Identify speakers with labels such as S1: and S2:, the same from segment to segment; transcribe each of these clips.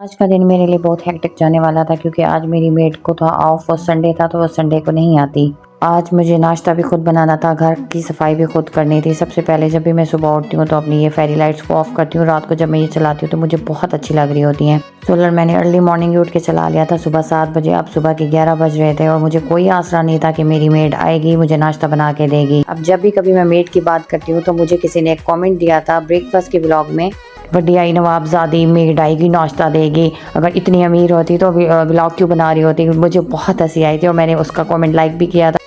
S1: आज का दिन मेरे लिए बहुत हेक्टिक जाने वाला था क्योंकि आज मेरी मेड को था ऑफ और संडे था तो वो संडे को नहीं आती। आज मुझे नाश्ता भी खुद बनाना था, घर की सफाई भी खुद करनी थी। सबसे पहले जब भी मैं सुबह उठती हूँ तो अपनी ये फेरी लाइट्स को ऑफ करती हूँ। रात को जब मैं ये चलाती हूँ तो मुझे बहुत अच्छी लग रही होती हैं। सोलर मैंने अर्ली मॉर्निंग ही उठ के चला लिया था सुबह 7 बजे। अब सुबह के 11 बज रहे थे और मुझे कोई आसरा नहीं था कि मेरी मेड आएगी मुझे नाश्ता बना के देगी। अब जब भी कभी मैं मेड की बात करती हूँ तो मुझे किसी ने एक कॉमेंट दिया था ब्रेकफास्ट के ब्लॉग में, बड़ी आई नवाबजादी मेड आएगी नाश्ता देगी, अगर इतनी अमीर होती तो व्लॉग क्यों बना रही होती। मुझे बहुत हंसी आई थी और मैंने उसका कमेंट लाइक भी किया था।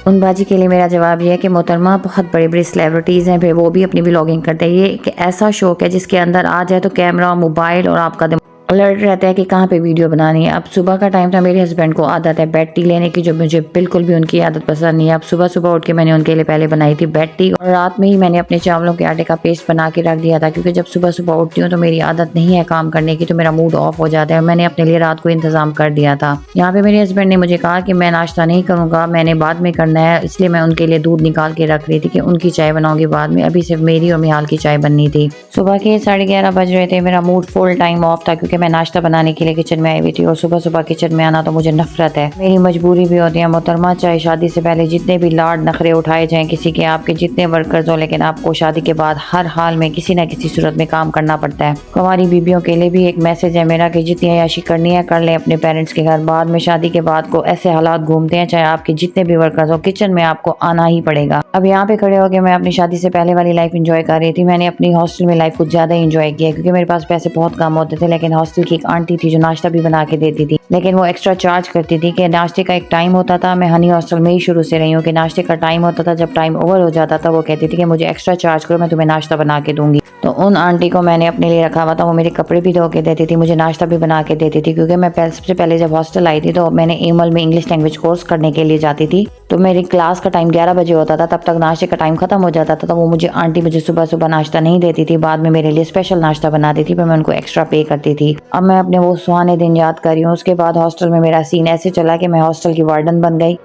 S1: उन बाजी के लिए मेरा जवाब ये है कि मोहतरमा बहुत बड़ी बड़ी सेलिब्रिटीज़ हैं, फिर वो भी अपनी व्लॉगिंग करते हैं। ये एक ऐसा शौक है जिसके अंदर आ जाए तो कैमरा मोबाइल और आपका अलर्ट रहता है कि कहाँ पे वीडियो बनानी है। अब सुबह का टाइम था, मेरे हस्बैंड को आदत है बेड टी लेने की, जो मुझे बिल्कुल भी उनकी आदत पसंद नहीं है। अब सुबह सुबह उठ के मैंने उनके लिए पहले बनाई थी बेड टी और रात में ही मैंने अपने चावलों के आटे का पेस्ट बना के रख दिया था क्योंकि जब सुबह सुबह उठती हूँ तो मेरी आदत नहीं है काम करने की, तो मेरा मूड ऑफ हो जाता है। मैंने अपने लिए रात को इंतजाम कर दिया था। यहाँ पे मेरे हस्बैंड ने मुझे कहा कि मैं नाश्ता नहीं करूँगा, मैंने बाद में करना है, इसलिए मैं उनके लिए दूध निकाल के रख रही थी कि उनकी चाय बनाऊंगी बाद में। अभी सिर्फ मेरी और मिहाल की चाय बननी थी। सुबह के 11:30 बज रहे थे। मेरा मूड फुल टाइम ऑफ था क्योंकि मैं नाश्ता बनाने के लिए किचन में आई हुई थी और सुबह सुबह किचन में आना तो मुझे नफरत है, मेरी मजबूरी भी होती है मोहतरमा। चाहे शादी से पहले जितने भी लाड नखरे उठाए जाएं किसी के, आपके जितने वर्कर्स हो, लेकिन आपको शादी के बाद हर हाल में किसी न किसी सूरत में काम करना पड़ता है। कुंवारी बीबियों के लिए भी एक मैसेज है मेरा कि जितनी अय्याशी करनी है कर लें अपने पेरेंट्स के घर। बाद में शादी के बाद को ऐसे हालात घूमते हैं, चाहे आपके जितने भी वर्कर्स हो, किचन में आपको आना ही पड़ेगा। अब यहाँ पे खड़े होकर मैं अपनी शादी से पहले वाली लाइफ एंजॉय कर रही थी। मैंने अपनी हॉस्टल में लाइफ कुछ ज्यादा एंजॉय किया क्योंकि मेरे पास पैसे बहुत कम होते थे, लेकिन हॉस्टल की एक आंटी थी जो नाश्ता भी बना के देती थी, लेकिन वो एक्स्ट्रा चार्ज करती थी कि नाश्ते का एक टाइम होता था। मैं हनी हॉस्टल में ही शुरू से रही हूँ कि नाश्ते का टाइम होता था, जब टाइम ओवर हो जाता था वो कहती थी कि मुझे एक्स्ट्रा चार्ज करो, मैं तुम्हें नाश्ता बना के दूंगी। तो उन आंटी को मैंने अपने लिए रखा हुआ था। वो मेरे कपड़े भी धो के देती थी, मुझे नाश्ता भी बना के देती थी क्योंकि मैं सबसे पहले जब हॉस्टल आई थी तो मैंने एमल में इंग्लिश लैंग्वेज कोर्स करने के लिए जाती थी। तो मेरी क्लास का टाइम 11 बजे होता था, तब तक नाश्ते का टाइम खत्म हो जाता था। तो वो मुझे आंटी मुझे सुबह सुबह नाश्ता नहीं देती थी, बाद में मेरे लिए स्पेशल नाश्ता बनाती थी, पर मैं उनको एक्स्ट्रा पे करती थी। अब मैं अपने वो सुहाने दिन याद कर रही हूँ। उसके बाद हॉस्टल में मेरा सीन ऐसे चला कि मैं हॉस्टल की वार्डन बन गई।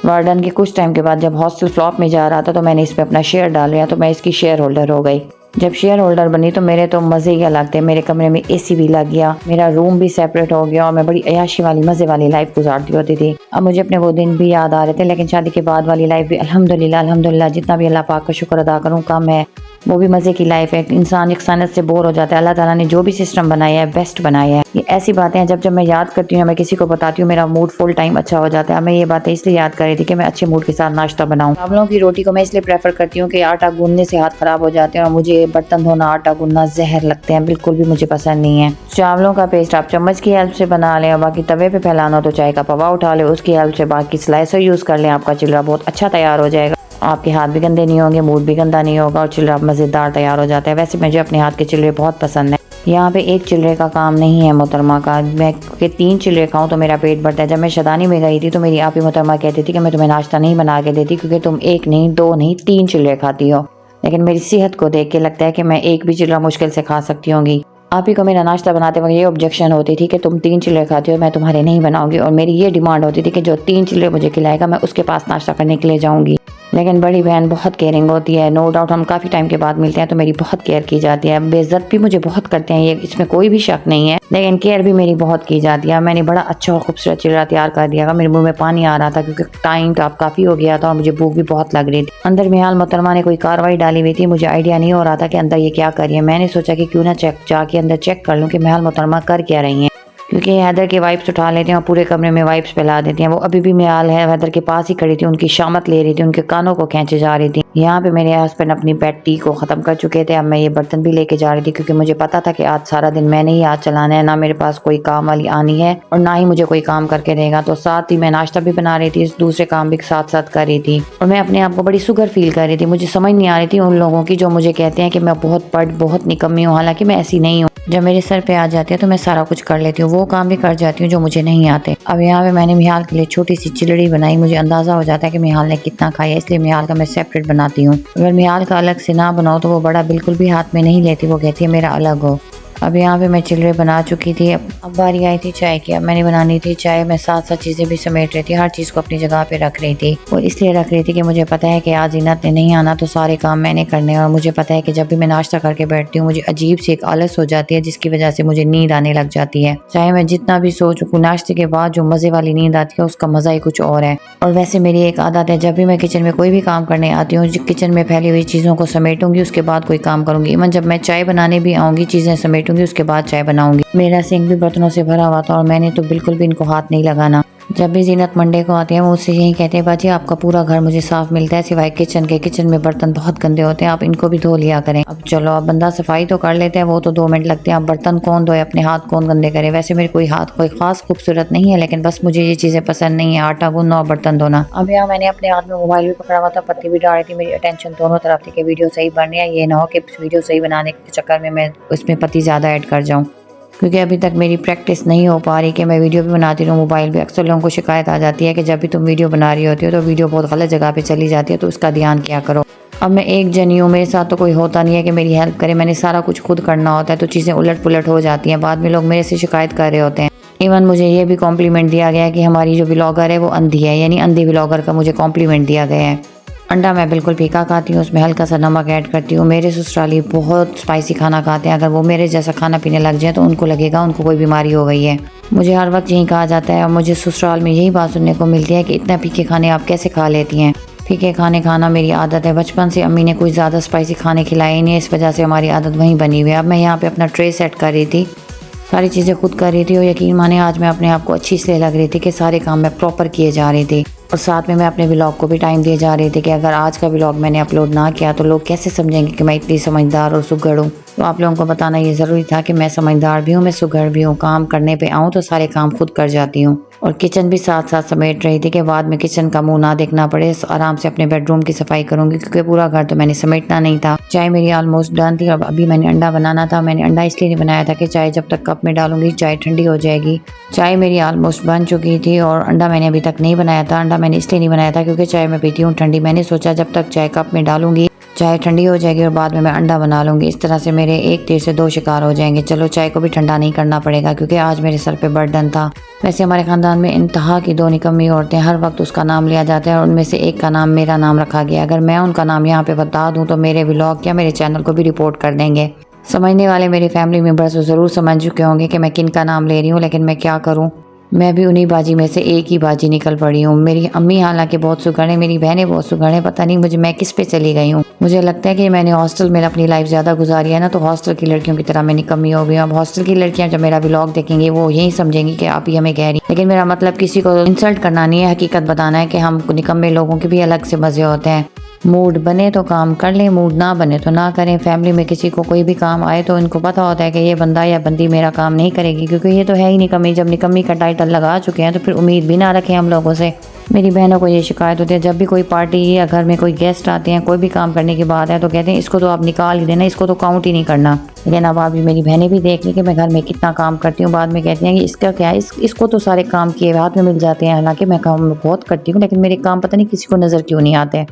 S1: वार्डन के कुछ टाइम के बाद जब हॉस्टल फ्लॉप में जा रहा था तो मैंने इस पे अपना शेयर डाल लिया, तो मैं इसकी शेयर होल्डर हो गई। जब शेयर होल्डर बनी तो मेरे तो मज़े ही अलग थे। मेरे कमरे में एसी भी लग गया, मेरा रूम भी सेपरेट हो गया और मैं बड़ी अयाशी वाली मज़े वाली लाइफ गुजारती होती थी। अब मुझे अपने वो दिन भी याद आ रहे थे, लेकिन शादी के बाद वाली लाइफ भी अल्हम्दुलिल्लाह जितना भी अल्लाह पाक का शुक्र अदा करूँ कम है। वो भी मज़े की लाइफ है। इंसान यकसानत से बोर हो जाता है। अल्लाह ताला ने जो भी सिस्टम बनाया है बेस्ट बनाया है। ये ऐसी बातें हैं जब मैं याद करती हूँ, मैं किसी को बताती हूँ, मेरा मूड फुल टाइम अच्छा हो जाता है। मैं ये बातें इसलिए याद कर रही थी कि मैं अच्छे मूड के साथ नाश्ता बनाऊँ। चावलों की रोटी को मैं इसलिए प्रेफर करती हूँ कि आटा गूंदने से हाथ खराब हो जाते हैं और मुझे बर्तन धोना आटा गूंदना जहर लगते हैं, बिल्कुल भी मुझे पसंद नहीं है। चावलों का पेस्ट आप चम्मच की हेल्प से बना लें और बाकी तवे पे फैलाना हो तो चाय का पवा उठा ले, उसकी हेल्प से बाकी स्लाइसर यूज़ कर लें, आपका चिल्ला बहुत अच्छा तैयार हो जाएगा। आपके हाथ भी गंदे नहीं होंगे, मूड भी गंदा नहीं होगा और चिल्ला मज़ेदार तैयार हो जाता है। वैसे मुझे अपने हाथ के चिल्ले बहुत पसंद है। यहाँ पे एक चिल्ले का काम नहीं है मोहतरमा का, मैं के 3 चिल्ले खाऊं तो मेरा पेट भरता है। जब मैं शदानी में गई थी तो मेरी आपी मोहतरमा कहती थी कि मैं तुम्हें नाश्ता नहीं बना के देती क्योंकि तुम 1 नहीं 2 नहीं 3 चिल्ले खाती हो, लेकिन मेरी सेहत को देख के लगता है कि मैं एक भी चिल्ला मुश्किल से खा सकती होंगी। आप ही को मेरा नाश्ता बनाते वक्त ये ऑब्जेक्शन होती थी कि तुम 3 चिल्ले खाती हो, मैं तुम्हारे नहीं बनाऊंगी, और मेरी ये डिमांड होती थी कि जो 3 चिल्ले मुझे खिलाएगा मैं उसके पास नाश्ता करने के लिए जाऊंगी। लेकिन बड़ी बहन बहुत केयरिंग होती है, नो डाउट हम काफ़ी टाइम के बाद मिलते हैं तो मेरी बहुत केयर की जाती है। बेइज्जत भी मुझे बहुत करते हैं, ये इसमें कोई भी शक नहीं है, लेकिन केयर भी मेरी बहुत की जाती है। मैंने बड़ा अच्छा और खूबसूरत चिल्ला तैयार कर दिया था। मेरे मुंह में पानी आ रहा था क्योंकि टाइम तो अब काफ़ी हो गया था और मुझे भूख भी बहुत लग रही थी। अंदर मिहाल मोहतरमा ने कोई कार्रवाई डाली हुई थी, मुझे आइडिया नहीं हो रहा था कि अंदर ये क्या कर रही है। मैंने सोचा कि क्यों ना जाके अंदर चेक कर लूँ कि मिहाल मोहतरमा कर क्या रही हैं, क्योंकि हैदर के वाइप्स उठा लेते हैं और पूरे कमरे में वाइप्स फैला देती हैं। वो अभी भी मियाल है हैदर के पास ही खड़ी थी, उनकी शामत ले रही थी, उनके कानों को खींचे जा रही थी। यहाँ पे मेरे हस्बैंड अपनी बेड टी को ख़त्म कर चुके थे। अब मैं ये बर्तन भी लेके जा रही थी क्योंकि मुझे पता था कि आज सारा दिन मैंने ही आज चलाना है, ना मेरे पास कोई काम वाली आनी है और ना ही मुझे कोई काम करके देगा। तो साथ ही मैं नाश्ता भी बना रही थी, दूसरे काम भी साथ साथ कर रही थी और मैं अपने आप को बड़ी सुगर फील कर रही थी। मुझे समझ नहीं आ रही थी उन लोगों की जो मुझे कहते हैं कि मैं बहुत निकम्मी हूँ, हालांकि मैं ऐसी नहीं हूँ। जब मेरे सर पे आ जाती है तो मैं सारा कुछ कर लेती हूँ, वो काम भी कर जाती हूँ जो मुझे नहीं आते। अब यहाँ पे मैंने मिहाल के लिए छोटी सी चिलड़ी बनाई। मुझे अंदाजा हो जाता है कि मिहाल ने कितना खाया, इसलिए मिहाल का मैं सेपरेट बनाती हूँ। अगर मिहाल का अलग से ना बनाओ तो वो बड़ा बिल्कुल भी हाथ में नहीं लेती, वो कहती है मेरा अलग हो। अब यहाँ पे मैं चिल्ले बना चुकी थी। अब बारी आई थी चाय की। अब मैंने बनानी थी चाय। मैं साथ साथ चीज़ें भी समेट रही थी, हर चीज़ को अपनी जगह पे रख रही थी। और इसलिए रख रही थी कि मुझे पता है कि आज जीनत ने नहीं आना, तो सारे काम मैंने करने हैं। और मुझे पता है कि जब भी मैं नाश्ता करके बैठती हूँ मुझे अजीब सी एक आलस हो जाती है, जिसकी वजह से मुझे नींद आने लग जाती है। चाहे मैं जितना भी सो चुकूँ, नाश्ते के बाद जो मज़े वाली नींद आती है उसका मज़ा ही कुछ और है। और वैसे मेरी एक आदत है, जब भी मैं किचन में कोई भी काम करने आती हूँ, किचन में फैली हुई चीज़ों को समेटूंगी, उसके बाद कोई काम करूंगी। इवन जब मैं चाय बनाने भी आऊँगी, चीज़ें समेटूंगी, उसके बाद चाय बनाऊंगी। मेरा सिंक भी बर्तनों से भरा हुआ था और मैंने तो बिल्कुल भी इनको हाथ नहीं लगाना। जब भी जीनत मंडे को आती है वो उससे यही कहते हैं, बाजी आपका पूरा घर मुझे साफ मिलता है सिवाय किचन के। किचन में बर्तन बहुत गंदे होते हैं, आप इनको भी धो लिया करें। अब चलो, अब बंदा सफाई तो कर लेते हैं, वो तो 2 मिनट लगते हैं। अब बर्तन कौन धोए, अपने हाथ कौन गंदे करे। वैसे मेरे कोई हाथ कोई खास खूबसूरत नहीं है, लेकिन बस मुझे ये चीज़ें पसंद नहीं है, आटा गूंदना और बर्तन धोना। अब यहाँ मैंने अपने हाथ में मोबाइल भी पकड़ा हुआ था, पत्ती भी डाल रही थी। मेरी अटेंशन दोनों तरफ थी कि वीडियो सही बन रही है, ये ना हो कि वीडियो सही बनाने के चक्कर में मैं उसमें पत्ती ज़्यादा ऐड कर जाऊँ, क्योंकि अभी तक मेरी प्रैक्टिस नहीं हो पा रही कि मैं वीडियो भी बनाती रहूँ मोबाइल पे। अक्सर लोगों को शिकायत आ जाती है कि जब भी तुम वीडियो बना रही होती हो तो वीडियो बहुत गलत जगह पे चली जाती है, तो उसका ध्यान किया करो। अब मैं एक जनी हूँ, मेरे साथ तो कोई होता नहीं है कि मेरी हेल्प करे। मैंने सारा कुछ खुद करना होता है, तो चीज़ें उलट पुलट हो जाती हैं। बाद में लोग मेरे से शिकायत कर रहे होते हैं। इवन मुझे ये भी कॉम्प्लीमेंट दिया गया है कि हमारी जो व्लॉगर है वो अंधी है, यानी अंधी व्लॉगर का मुझे कॉम्प्लीमेंट दिया गया है। अंडा मैं बिल्कुल फीका खाती हूँ, उसमें हल्का सा नमक ऐड करती हूँ। मेरे ससुराली बहुत स्पाइसी खाना खाते हैं, अगर वो मेरे जैसा खाना पीने लग जाए तो उनको लगेगा उनको कोई बीमारी हो गई है। मुझे हर वक्त यही कहा जाता है और मुझे ससुराल में यही बात सुनने को मिलती है कि इतना फीके खाने आप कैसे खा लेती हैं। फीके खाने खाना मेरी आदत है, बचपन से अम्मी ने कोई ज़्यादा स्पाइसी खाने खिलाए ही नहीं, इस वजह से हमारी आदत वहीं बनी हुई है। अब मैं यहाँ पे अपना ट्रे सेट कर रही थी, सारी चीज़ें खुद कर रही थी और यकीन माने आज मैं अपने आप को अच्छी इसलिए लग रही थी कि सारे काम मैं प्रॉपर किए जा रही थी। और साथ में मैं अपने व्लॉग को भी टाइम दिए जा रही थी कि अगर आज का व्लॉग मैंने अपलोड ना किया तो लोग कैसे समझेंगे कि मैं इतनी समझदार और सुघड़ हूँ। तो आप लोगों को बताना ये ज़रूरी था कि मैं समझदार भी हूँ, मैं सुघड़ भी हूँ। काम करने पे आऊँ तो सारे काम खुद कर जाती हूँ। और किचन भी साथ साथ समेट रही थी कि बाद में किचन का मुंह ना देखना पड़े, आराम से अपने बेडरूम की सफाई करूंगी, क्योंकि पूरा घर तो मैंने समेटना नहीं था। चाय मेरी ऑलमोस्ट डन थी। अब अभी मैंने अंडा बनाना था। मैंने अंडा इसलिए नहीं बनाया था कि चाय जब तक कप में डालूंगी चाय ठंडी हो जाएगी। चाय मेरी ऑलमोस्ट बन चुकी थी और अंडा मैंने अभी तक नहीं बनाया था। अंडा मैंने इसलिए नहीं बनाया था क्योंकि चाय मैं पीती हूँ ठंडी। मैंने सोचा जब तक चाय कप में डालूंगी चाय ठंडी हो जाएगी और बाद में मैं अंडा बना लूंगी। इस तरह से मेरे एक तीर से 2 शिकार हो जाएंगे। चलो, चाय को भी ठंडा नहीं करना पड़ेगा क्योंकि आज मेरे सर पे बर्डन था। वैसे हमारे खानदान में इंतहा की 2 निकम्मी औरतें, हर वक्त उसका नाम लिया जाता है और उनमें से एक का नाम मेरा नाम रखा गया। अगर मैं उनका नाम यहाँ पे बता दूँ तो मेरे व्लॉग या मेरे चैनल को भी रिपोर्ट कर देंगे। समझने वाले मेरे फैमिली मेम्बर्स तो ज़रूर समझ चुके होंगे कि मैं किन का नाम ले रही हूँ, लेकिन मैं क्या करूँ, मैं भी उन्हीं बाजी में से एक ही बाजी निकल पड़ी हूँ। मेरी अम्मी हालांकि बहुत सुघड़ है, मेरी बहनें बहुत सुघड़ है। पता नहीं मैं किस पे चली गई हूँ। मुझे लगता है कि मैंने हॉस्टल में अपनी लाइफ ज़्यादा गुजारी है ना, तो हॉस्टल की लड़कियों की तरह मैं निकम्मी हो गई हूँ। अब हॉस्टल की लड़कियाँ जब मेरा व्लॉग देखेंगी वो यही समझेंगी कि आप ही हमें कह रही। लेकिन मेरा मतलब किसी को इंसल्ट करना नहीं है, हकीकत बताना है कि हम निकम्मे लोगों के भी अलग से मज़े होते हैं। मूड बने तो काम कर लें, मूड ना बने तो ना करें। फैमिली में किसी को कोई भी काम आए तो इनको पता होता है कि ये बंदा या बंदी मेरा काम नहीं करेगी, क्योंकि ये तो है ही निकम्मी। जब निकम्मी का टाइटल लगा चुके हैं तो फिर उम्मीद भी ना रखें हम लोगों से। मेरी बहनों को ये शिकायत होती है, जब भी कोई पार्टी या घर में कोई गेस्ट आते हैं, कोई भी काम करने की बात है तो कहते हैं इसको तो आप निकाल ही देना, इसको तो काउंट ही नहीं करना। लेकिन अब अभी मेरी बहनें भी देख ली कि मैं घर में कितना काम करती हूँ। बाद में कहती हैं कि इसका क्या है, इसको तो सारे काम किए हाथ में मिल जाते हैं। हालांकि मैं काम बहुत करती हूँ, लेकिन मेरे काम पता नहीं किसी को नज़र क्यों नहीं आते।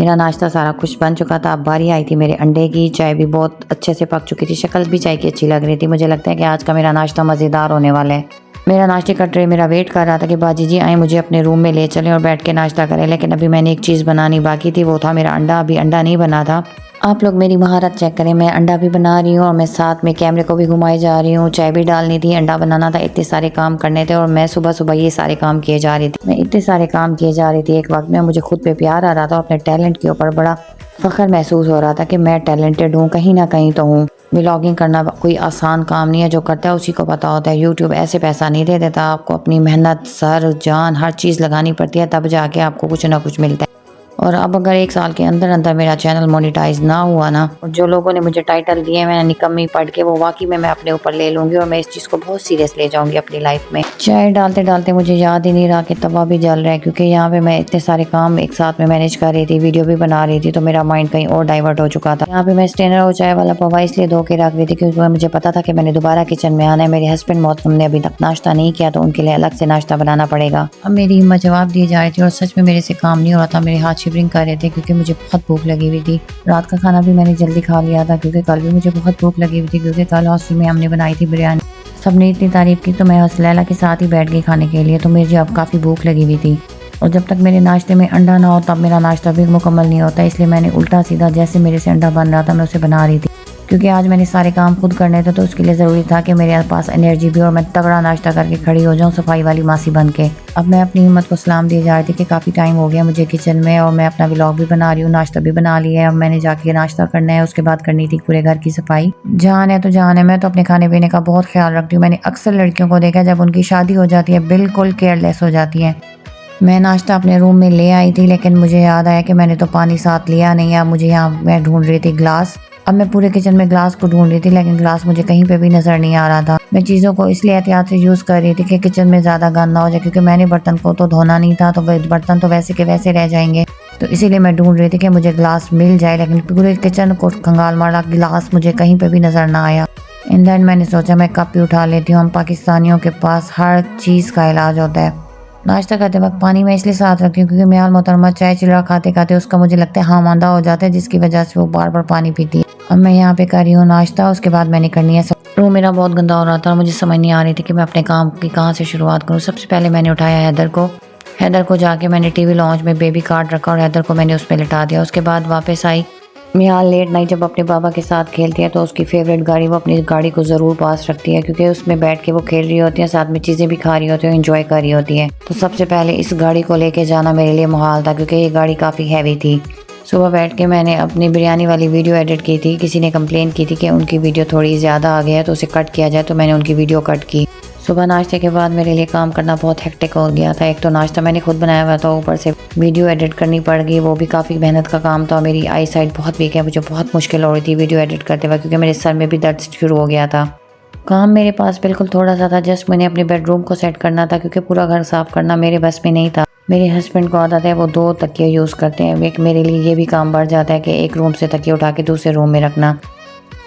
S1: मेरा नाश्ता सारा कुछ बन चुका था। अब बारी आई थी मेरे अंडे की। चाय भी बहुत अच्छे से पक चुकी थी, शक्ल भी चाय की अच्छी लग रही थी। मुझे लगता है कि आज का मेरा नाश्ता मज़ेदार होने वाला है। मेरा नाश्ते का ट्रे मेरा वेट कर रहा था कि बाजी जी आए मुझे अपने रूम में ले चलें और बैठ के नाश्ता करें, लेकिन अभी मैंने एक चीज़ बनानी बाकी थी, वो था मेरा अंडा। अभी अंडा नहीं बना था। आप लोग मेरी महारत चेक करें, मैं अंडा भी बना रही हूँ और मैं साथ में कैमरे को भी घुमाई जा रही हूँ। चाय भी डालनी थी, अंडा बनाना था, इतने सारे काम करने थे और मैं सुबह सुबह ये सारे काम किए जा रही थी। मैं इतने सारे काम किए जा रही थी एक वक्त में, मुझे खुद पे प्यार आ रहा था। अपने टैलेंट के ऊपर बड़ा फ़ख्र महसूस हो रहा था कि मैं टैलेंटेड हूँ, कहीं ना कहीं तो हूँ। व्लॉगिंग करना कोई आसान काम नहीं है, जो करता है उसी को पता होता है। यूट्यूब ऐसे पैसा नहीं दे देता, आपको अपनी मेहनत, सर जान हर चीज़ लगानी पड़ती है, तब जाके आपको कुछ ना कुछ मिलता है। और अब अगर 1 साल के अंदर अंदर मेरा चैनल मोनेटाइज ना हुआ ना, और जो लोगों ने मुझे टाइटल दिए मैंने निकम्मी पढ़ के, वो वाकई में मैं अपने ऊपर ले लूँगी और मैं इस चीज़ को बहुत सीरियस ले जाऊँगी अपनी लाइफ में। चाय डालते डालते मुझे याद ही नहीं रहा कि तवा भी जल रहा है, क्योंकि यहाँ पे मैं इतने सारे काम एक साथ में मैनेज कर रही थी, वीडियो भी बना रही थी, तो मेरा माइंड कहीं और डाइवर्ट हो चुका था। यहाँ पे मैं स्टेनर और चाय वाला पवा इसलिए धो के रख रही थी क्योंकि मुझे पता था कि मैंने दोबारा किचन में आना है। मेरे हस्बैंड मोहतरम ने अभी तक नाश्ता नहीं किया, तो उनके लिए अलग से नाश्ता बनाना पड़ेगा। अब मेरी हिम्मत जवाब दी जा रही थी और सच में मेरे से काम नहीं हो रहा था। मेरे हाथ शिवरिंग कर रहे थे क्योंकि मुझे बहुत भूख लगी हुई थी। रात का खाना भी मैंने जल्दी खा लिया था क्योंकि कल भी मुझे बहुत भूख लगी हुई थी क्योंकि कल हॉस्टल में हमने बनाई थी बिरयानी। सबने इतनी तारीफ़ की तो मैं हसलैला के साथ ही बैठ गई खाने के लिए, तो मुझे अब काफ़ी भूख लगी हुई थी। और जब तक मेरे नाश्ते में अंडा ना हो तब मेरा नाश्ता भी मुकम्मल नहीं होता, इसलिए मैंने उल्टा सीधा जैसे मेरे से अंडा बन रहा था मैं उसे बना रही थी। क्योंकि आज मैंने सारे काम खुद करने थे तो उसके लिए ज़रूरी था कि मेरे पास एनर्जी भी और मैं तगड़ा नाश्ता करके खड़ी हो जाऊँ सफाई वाली मासी बन के। अब मैं अपनी हिम्मत को सलाम दिए जा रही थी कि काफ़ी टाइम हो गया मुझे किचन में और मैं अपना व्लॉग भी बना रही हूँ, नाश्ता भी बना लिया है। अब मैंने जाके नाश्ता करना है, उसके बाद करनी थी पूरे घर की सफाई। जान है तो जान है, मैं तो अपने खाने पीने का बहुत ख्याल रखती हूँ। मैंने अक्सर लड़कियों को देखा जब उनकी शादी हो जाती है बिल्कुल केयरलेस हो जाती है। मैं नाश्ता अपने रूम में ले आई थी लेकिन मुझे याद आया कि मैंने तो पानी साथ लिया नहीं। अब मुझे यहाँ मैं ढूंढ रही थी ग्लास। अब मैं पूरे किचन में ग्लास को ढूंढ रही थी लेकिन ग्लास मुझे कहीं पे भी नजर नहीं आ रहा था। मैं चीज़ों को इसलिए एहतियात से यूज़ कर रही थी कि किचन में ज़्यादा गंद ना हो जाए, क्योंकि मैंने बर्तन को तो धोना नहीं था, तो बर्तन तो वैसे के वैसे रह जाएंगे। तो इसीलिए मैं ढूंढ रही थी कि मुझे ग्लास मिल जाए, लेकिन पूरे किचन को खंगाल मारा, गिलास मुझे कहीं पे भी नजर ना आया। इन द एंड मैंने सोचा मैं कप ही उठा लेती हूँ। हम पाकिस्तानियों के पास हर चीज़ का इलाज होता है। नाश्ता करते वक्त पानी मैं इसलिए साथ रखती हूँ क्योंकि मेरा मोहतरमा चाय चिल्ला खाते खाते उसका मुझे लगता है हाँ मांदा हो जाता है, जिसकी वजह से वो बार बार पानी पीती है। अब मैं यहाँ पे कर रही हूँ नाश्ता, उसके बाद मैंने करनी है रूम मेरा बहुत गंदा हो रहा था और मुझे समझ नहीं आ रही थी कि मैं अपने काम की कहाँ से शुरुआत करूँ। सबसे पहले मैंने उठाया हैदर को जाके मैंने टीवी लॉन्च में बेबी कार्ड रखा और हैदर को मैंने उस पर लिटा दिया। उसके बाद वापस आई। मियाल लेट नाइट जब अपने बाबा के साथ खेलती है तो उसकी फेवरेट गाड़ी, वो अपनी गाड़ी को ज़रूर पास रखती है क्योंकि उसमें बैठ के वो खेल रही होती है, साथ में चीज़ें भी खा रही होती है, एंजॉय कर रही होती है। तो सबसे पहले इस गाड़ी को लेके जाना मेरे लिए मुहाल था क्योंकि ये गाड़ी काफ़ी हैवी थी। सुबह बैठ के मैंने अपनी बिरयानी वाली वीडियो एडिट की थी। किसी ने कंप्लेन की थी कि उनकी वीडियो थोड़ी ज़्यादा आ गया है तो उसे कट किया जाए, तो मैंने उनकी वीडियो कट की। सुबह नाश्ते के बाद मेरे लिए काम करना बहुत हेक्टिक हो गया था। एक तो नाश्ता मैंने खुद बनाया हुआ था, ऊपर से वीडियो एडिट करनी पड़ गई, वो भी काफ़ी मेहनत का काम था। मेरी आई साइड बहुत वीक है, मुझे बहुत मुश्किल हो रही थी वीडियो एडिट करते वक्त क्योंकि मेरे सर में भी दर्द शुरू हो गया था। काम मेरे पास बिल्कुल थोड़ा सा था, जस्ट मैंने अपने बेडरूम को सेट करना था क्योंकि पूरा घर साफ़ करना मेरे बस में नहीं था। मेरे हस्बैंड को आदत है वो 2 तकिए यूज़ करते हैं। एक मेरे लिए ये भी काम बढ़ जाता है कि एक रूम से तकिए उठा के दूसरे रूम में रखना।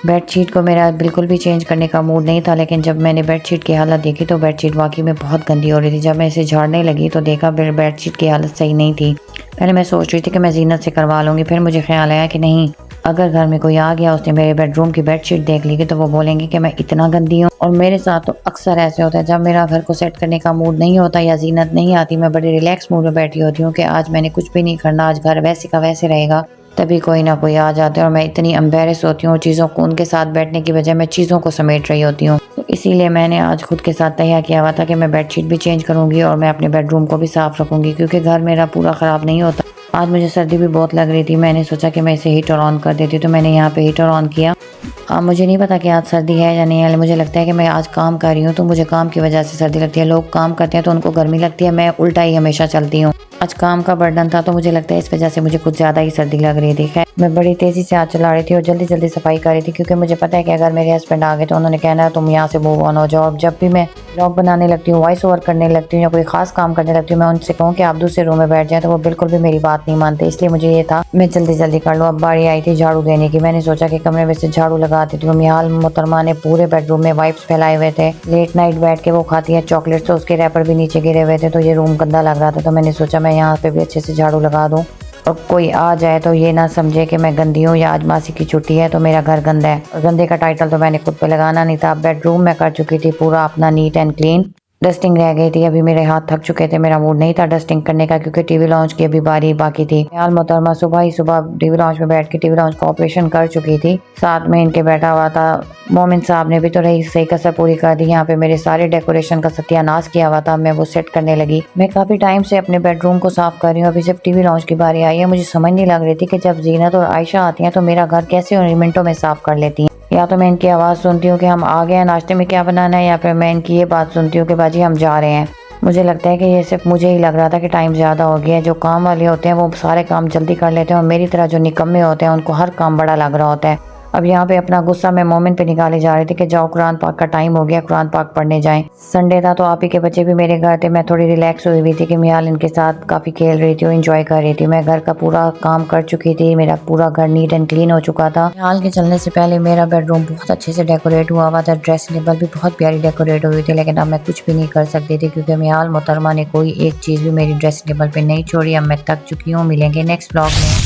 S1: बेडशीट को मेरा बिल्कुल भी चेंज करने का मूड नहीं था, लेकिन जब मैंने बेडशीट की हालत देखी तो बेडशीट वाकई में बहुत गंदी हो रही थी। जब मैं इसे झाड़ने लगी तो देखा बेडशीट की हालत सही नहीं थी। पहले मैं सोच रही थी कि मैं जीनत से करवा लूँगी, फिर मुझे ख्याल आया कि नहीं, अगर घर में कोई आ गया उसने मेरे बेडरूम की बेडशीट देख ली तो वो बोलेंगे कि मैं इतना गंदी हूँ। और मेरे साथ तो अक्सर ऐसे होता है, जब मेरा घर को सेट करने का मूड नहीं होता या जीनत नहीं आती, मैं बड़े रिलैक्स मूड में बैठी होती हूँ कि आज मैंने कुछ भी नहीं करना, आज घर वैसे का वैसे रहेगा, तभी कोई ना कोई आ जाते हैं और मैं इतनी एम्बेरस होती हूँ चीज़ों को उनके साथ बैठने की बजाय मैं चीज़ों को समेट रही होती हूँ। तो इसीलिए मैंने आज खुद के साथ तय किया हुआ था कि मैं बेडशीट भी चेंज करूँगी और मैं अपने बेडरूम को भी साफ़ रखूँगी क्योंकि घर मेरा पूरा ख़राब नहीं होता। आज मुझे सर्दी भी बहुत लग रही थी, मैंने सोचा कि मैं इसे हीटर ऑन कर देती, तो मैंने यहाँ पे हीटर ऑन किया। मुझे नहीं पता कि आज सर्दी है या नहीं है, मुझे लगता है कि मैं आज काम कर रही हूँ तो मुझे काम की वजह से सर्दी लगती है। लोग काम करते हैं तो उनको गर्मी लगती है, मैं उल्टा ही हमेशा चलती हूँ। आज काम का बर्डन था तो मुझे लगता है इस वजह से मुझे कुछ ज़्यादा ही सर्दी लग रही थी। खैर मैं बड़ी तेज़ी से आज चला रही थी और जल्दी जल्दी सफाई कर रही थी क्योंकि मुझे पता है कि अगर मेरे हस्बैंड आ गए तो उन्होंने कहना है तुम यहाँ से मूव ऑन हो जाओ। अब जब भी मैं ब्लॉग बनाने लगती हूँ, वॉइस ओवर करने लगती हूँ या कोई खास काम करने लगती हूँ, मैं उनसे कहूँ कि आप दूसरे रूम में बैठ जाएं तो वो बिल्कुल भी मेरी बात नहीं मानते। इसलिए मुझे ये था मैं जल्दी जल्दी कर लूँ। अब बारी आई थी झाड़ू देने की। मैंने सोचा कि कमरे में से झाड़ू लगा देती हूँ। मियाल मोहतरमा ने पूरे बेडरूम में वाइप्स फैलाए हुए थे। लेट नाइट बैठ के वो खाती है चॉकलेट, तो उसके रैपर भी नीचे गिरे हुए थे तो ये रूम गंदा लग रहा था। तो मैंने सोचा मैं यहाँ पे भी अच्छे से झाड़ू लगा दूँ और कोई आ जाए तो ये ना समझे कि मैं गंदी हूँ या आज मासी की छुट्टी है तो मेरा घर गंदा है। गंदे का टाइटल तो मैंने खुद पे लगाना नहीं था। बेडरूम में कर चुकी थी पूरा अपना नीट एंड क्लीन। डस्टिंग रह गई थी, अभी मेरे हाथ थक चुके थे, मेरा मूड नहीं था डस्टिंग करने का क्योंकि टीवी लॉन्च की अभी बारी बाकी थी। यार मोहतरमा सुबह ही सुबह टीवी लॉन्च में बैठ के टीवी लॉन्च का ऑपरेशन कर चुकी थी। साथ में इनके बैठा हुआ था मोमिन साहब ने भी तो रही सही कसर पूरी कर दी। यहाँ पे मेरे सारे डेकोरेशन का सत्यानाश किया हुआ था, मैं वो सेट करने लगी। मैं काफी टाइम से अपने बेडरूम को साफ कर रही हूँ, अभी सिर्फ टीवी लॉन्च की बारी आई है। मुझे समझ नहीं लग रही थी कि जब जीनत और आयशा आती हैं तो मेरा घर कैसे मिनटों में साफ कर लेती हैं। या तो मैं इनकी आवाज़ सुनती हूँ कि हम आ गए हैं, नाश्ते में क्या बनाना है, या फिर मैं इनकी ये बात सुनती हूँ कि बाजी हम जा रहे हैं। मुझे लगता है कि ये सिर्फ मुझे ही लग रहा था कि टाइम ज़्यादा हो गया है। जो काम वाले होते हैं वो सारे काम जल्दी कर लेते हैं और मेरी तरह जो निकम्मे होते हैं उनको हर काम बड़ा लग रहा होता है। अब यहाँ पे अपना गुस्सा मैं मोमिन पे निकाले जा रही थी कि जाओ कुरान पाक का टाइम हो गया, कुरान पाक पढ़ने जाएं। संडे था तो आप ही के बच्चे भी मेरे घर थे। मैं थोड़ी रिलैक्स हुई थी कि मियाल इनके साथ काफ़ी खेल रही थी और इंजॉय कर रही थी। मैं घर का पूरा काम कर चुकी थी, मेरा पूरा घर नीट एंड क्लीन हो चुका था। मियाल के चलने से पहले मेरा बेडरूम बहुत अच्छे से डेकोरेट हुआ था, ड्रेसिंग टेबल भी बहुत प्यारी डेकोरेट हुई थी। लेकिन अब मैं कुछ भी नहीं कर सकती थी क्योंकि मियाल मोहतरमा ने कोई एक चीज़ भी मेरी ड्रेसिंग टेबल पर नहीं छोड़ी। अब मैं थक चुकी हूँ। मिलेंगे नेक्स्ट व्लॉग में।